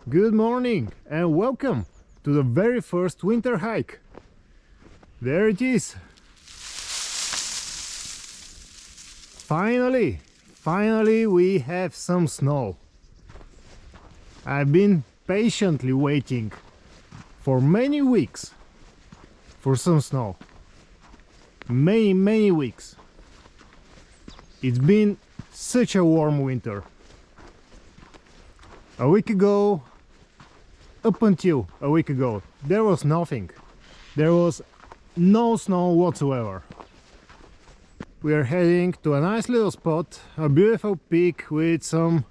Good morning and welcome to the very first winter hike. There it is. Finally we have some snow. I've been patiently waiting for many weeks for some snow. Many weeks. It's been such a warm winter. A week ago, up until a week ago, there was nothing. There was no snow whatsoever. We are heading to a nice little spot, a beautiful peak with some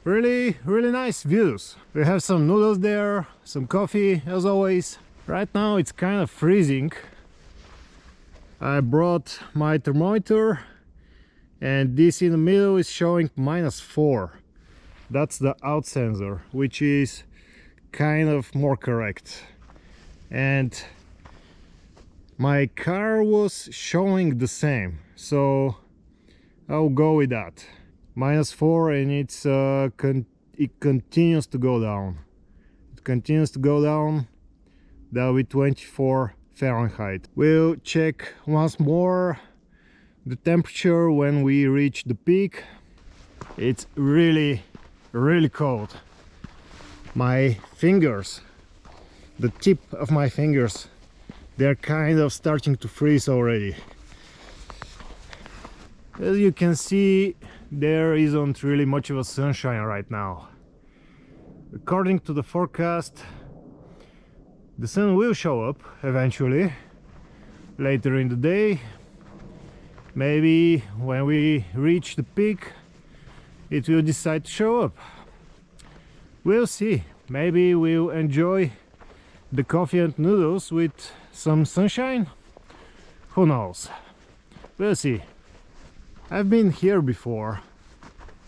really nice views. We have some noodles there, some coffee as always. Right now it's kind of freezing. I brought my thermometer and this in the middle is showing -4. That's the out sensor, which is kind of more correct. And my car was showing the same, so I'll go with that. -4, and it continues to go down. It continues to go down. That'll be 24 Fahrenheit. We'll check once more the temperature when we reach the peak. It's really cold. My fingers, the tip of my fingers, they're kind of starting to freeze already. As you can see, there isn't really much of a sunshine right now. According to the forecast, the sun will show up eventually later in the day. Maybe when we reach the peak it will decide to show up. We'll see. Maybe we'll enjoy the coffee and noodles with some sunshine. Who knows? We'll see. I've been here before,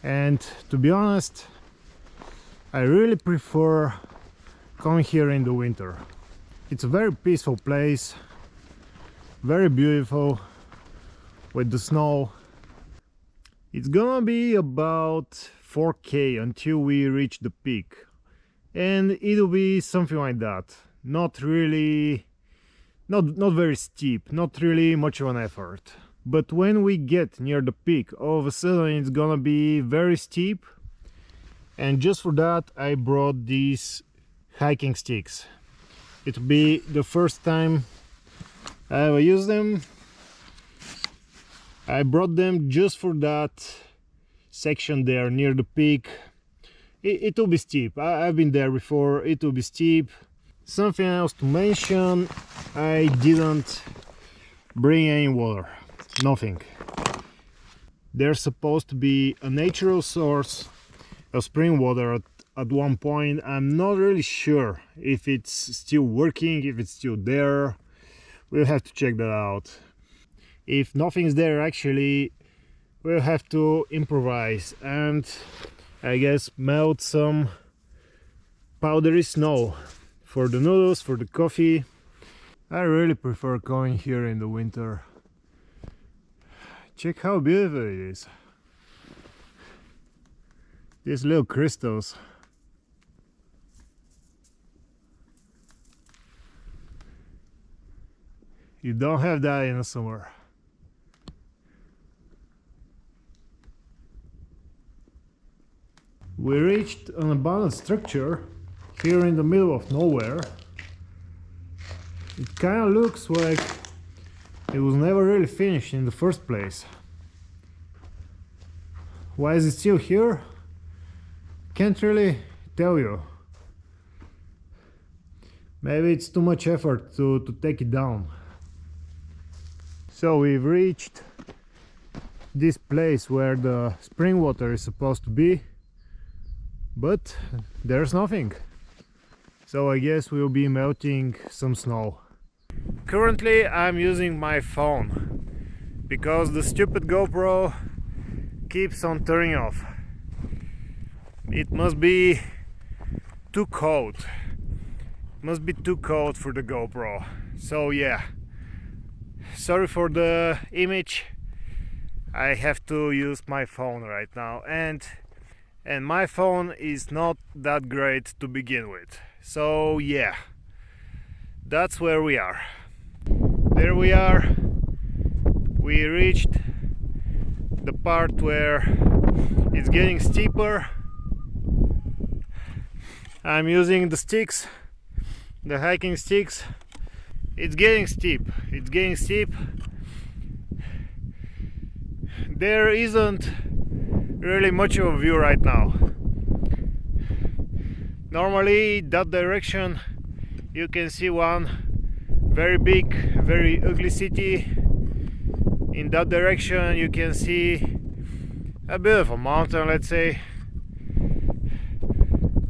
and to be honest, I really prefer coming here in the winter. It's a very peaceful place, very beautiful with the snow. It's gonna be about 4K until we reach the peak, and it'll be something like that. Not really, not very steep, not really much of an effort. But when we get near the peak, all of a sudden it's gonna be very steep, and just for that I brought these hiking sticks. It'll be the first time I ever use them. I brought them just for that section there near the peak. It will be steep. I've been there before. It will be steep. Something else to mention, I didn't bring any water. Nothing. There's supposed to be a natural source of spring water at one point. I'm not really sure if it's still working, if it's still there. We'll have to check that out. If nothing's there, actually we'll have to improvise and I guess melt some powdery snow for the noodles, for the coffee. I really prefer going here in the winter. Check how beautiful it is. These little crystals. You don't have that in the summer. We reached an abandoned structure here in the middle of nowhere. It kind of looks like it was never really finished in the first place. Why is it still here? Can't really tell you. Maybe it's too much effort to take it down. So we've reached this place where the spring water is supposed to be, but there's nothing. So I guess we'll be melting some snow. Currently I'm using my phone because the stupid GoPro keeps on turning off. It must be too cold. Must be too cold for the GoPro. So yeah, sorry for the image. I have to use my phone right now, and and my phone is not that great to begin with. So yeah, that's where we are. There we are. We reached the part where it's getting steeper. I'm using the sticks, the hiking sticks. It's getting steep. It's getting steep. There isn't really much of a view right now. Normally that direction you can see one very big, very ugly city. In that direction you can see a bit of a mountain, let's say.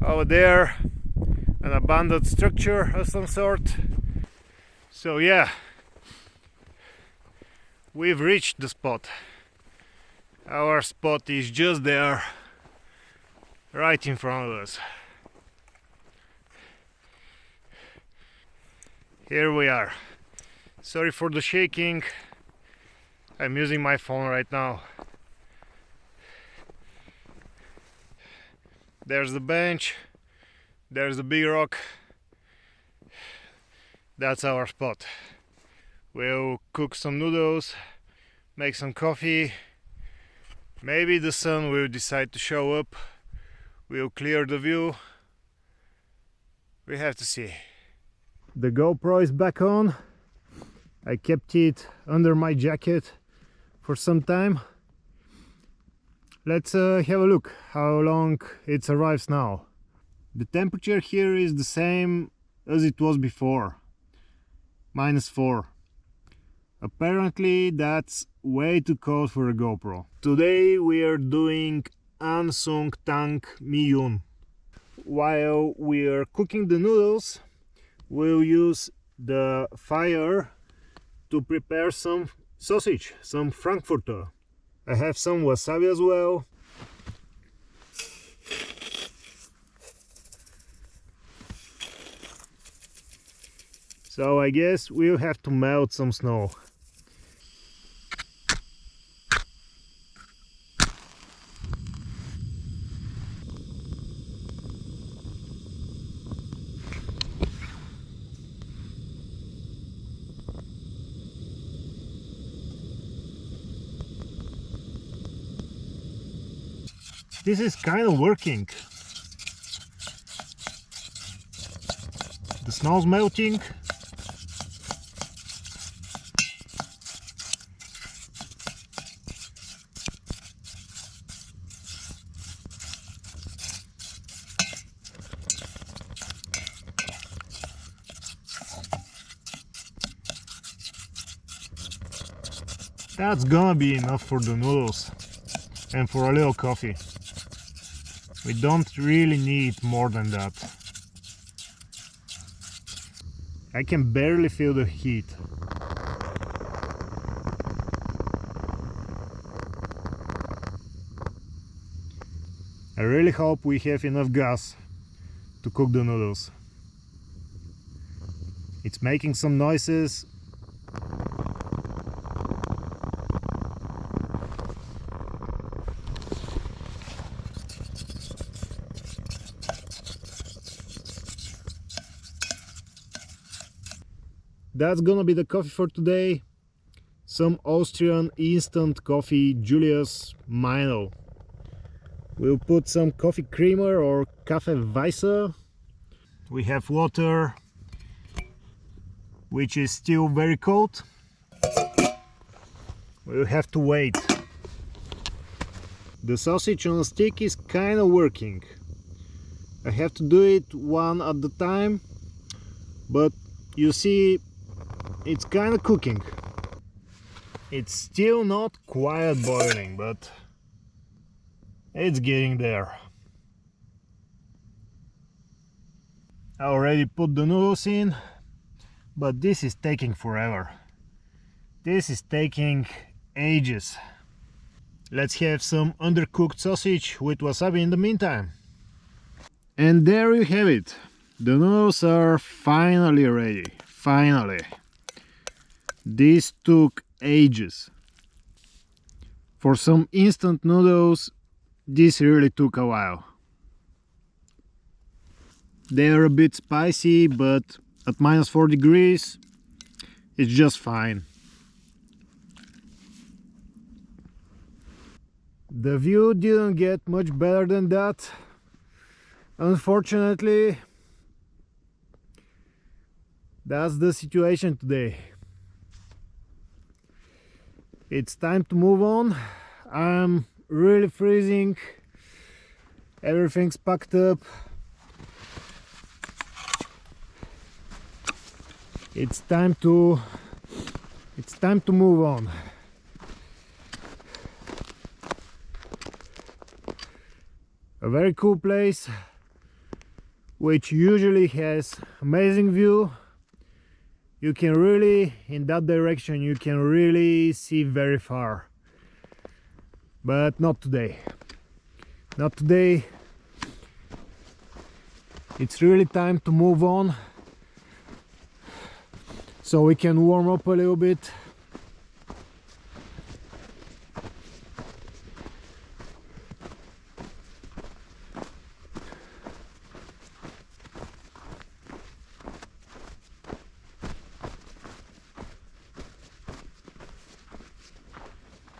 Over there an abandoned structure of some sort. So yeah, we've reached the spot. Our spot is just there, right in front of us. Here we are. Sorry for the shaking. I'm using my phone right now. There's the bench. There's the big rock. That's our spot. We'll cook some noodles, make some coffee. Maybe the sun will decide to show up. We'll clear the view. We have to see. The GoPro is back on. I kept it under my jacket for some time. Let's have a look how long it survives now. The temperature here is the same as it was before, -4. Apparently that's way too cold for a GoPro. Today we are doing AnSungTangMyun. While we are cooking the noodles, we'll use the fire to prepare some sausage, some Frankfurter. I have some wasabi as well. So I guess we'll have to melt some snow. This is kind of working. The snow's melting. That's gonna be enough for the noodles and for a little coffee. We don't really need more than that. I can barely feel the heat. I really hope we have enough gas to cook the noodles. It's making some noises. That's gonna be the coffee for today. Some Austrian instant coffee, Julius Meinl. We'll put some coffee creamer or Kaffee Weisse. We have water, which is still very cold. We'll have to wait. The sausage on a stick is kind of working. I have to do it one at a time, but you see, it's kind of cooking. It's still not quite boiling, but it's getting there. I already put the noodles in, but this is taking forever. This is taking ages. Let's have some undercooked sausage with wasabi in the meantime. And there you have it. The noodles are finally ready. Finally. This took ages. For some instant noodles, this really took a while. They are a bit spicy, but at -4 degrees it's just fine. The view didn't get much better than that, unfortunately. That's the situation today. It's time to move on. I'm really freezing. Everything's packed up. It's time to move on. A very cool place, which usually has amazing view. You can really, in that direction, you can really see very far. But not today. Not today. It's really time to move on, so we can warm up a little bit.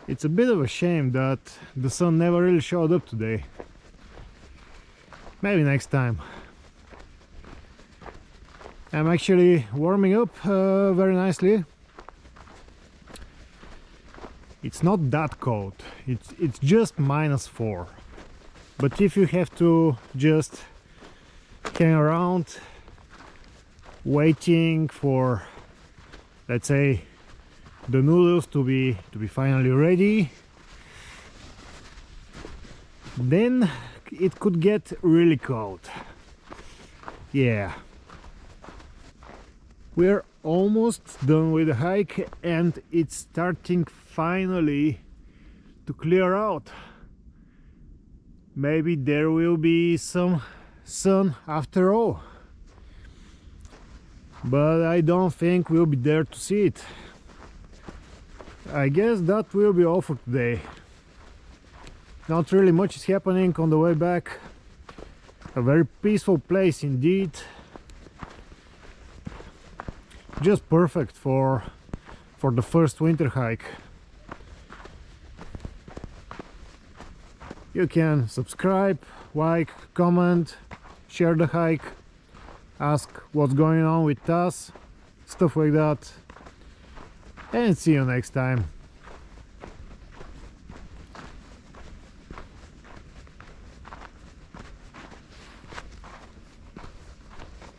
It's a bit of a shame that the sun never really showed up today. Maybe next time. I'm actually warming up very nicely. It's not that cold, it's just -4. But if you have to just hang around waiting for, let's say, the noodles to be finally ready, then it could get really cold. Yeah. We're almost done with the hike and it's starting finally to clear out. Maybe there will be some sun after all, but I don't think we'll be there to see it. I guess that will be all for today. Not really much is happening on the way back. A very peaceful place indeed. Just perfect for the first winter hike. You can subscribe, like, comment, share the hike, ask what's going on with us, stuff like that. And see you next time.